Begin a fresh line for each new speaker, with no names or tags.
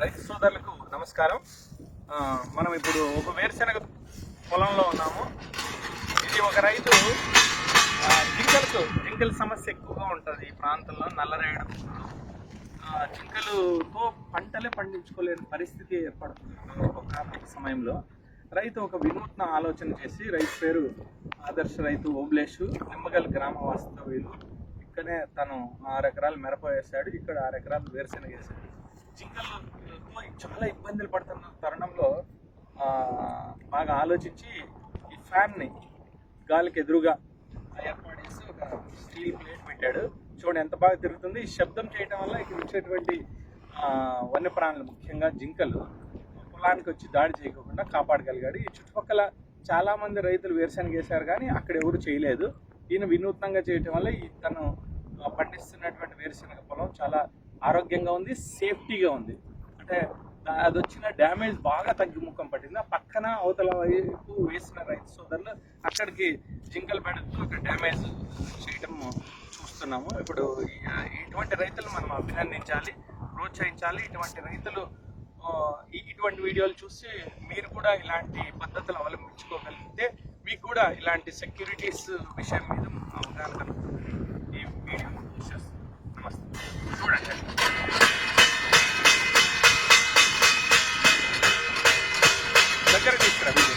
రైతు సోదరులకు నమస్కారం. మనం ఇప్పుడు ఒక వేరుశెనగ పొలంలో ఉన్నాము. ఇది ఒక రైతు జింకల సమస్య ఎక్కువగా ఉంటుంది ఈ ప్రాంతంలో. నల్లరేగడి జింకలతో పంటలే పండించుకోలేని పరిస్థితి ఏర్పడుతుంది ఒక సమయంలో. రైతు ఒక వినూత్న ఆలోచన చేసి, రైతు పేరు ఆదర్శ రైతు ఓబ్లేషు, నిమ్మగల్ గ్రామ వాస్తవ్యులు. ఇక్కడే తను 6 ఎకరాలు మిరప వేశాడు, ఇక్కడ 6 ఎకరాలు వేరుశెనగ వేశాడు. జింకలతో చాలా ఇబ్బందులు పడుతున్న తరుణంలో బాగా ఆలోచించి ఈ ఫ్యాన్ని గాలికి ఎదురుగా ఏర్పాటు చేసి ఒక స్టీల్ ప్లేట్ పెట్టాడు. చూడండి ఎంత బాగా తిరుగుతుంది. ఈ శబ్దం చేయడం వల్ల ఇక్కడ వచ్చేటువంటి వన్యప్రాణులు, ముఖ్యంగా జింకలు, పొలానికి వచ్చి దాడి చేయకుండా కాపాడగలిగాడు. ఈ చుట్టుపక్కల చాలామంది రైతులు వేరుశెనగ వేశారు, కానీ అక్కడ ఎవరు చేయలేదు. ఈయన వినూత్నంగా చేయటం వల్ల తను పండిస్తున్నటువంటి వేరుశెనగ పొలం చాలా ఆరోగ్యంగా ఉంది, సేఫ్టీగా ఉంది. అంటే అది వచ్చిన డ్యామేజ్ బాగా తగ్గిముఖం పట్టింది. ఆ పక్కన అవతల వైపు వేసిన రైతు సోదరులు అక్కడికి జింకలు పెడుతూ అక్కడ డ్యామేజ్ చేయటం చూస్తున్నాము. ఇప్పుడు ఇటువంటి రైతులు మనం అభినందించాలి, ప్రోత్సహించాలి. ఇటువంటి రైతులు ఇటువంటి వీడియోలు చూసి మీరు కూడా ఇలాంటి పద్ధతులు అవలంబించుకోగలిగితే మీకు కూడా ఇలాంటి సెక్యూరిటీస్ విషయం మీద అవగాహన కలుగుతుంది. ఈ వీడియో నమస్తే చూడండి. దగ్గర తీసుకురా వీడియో.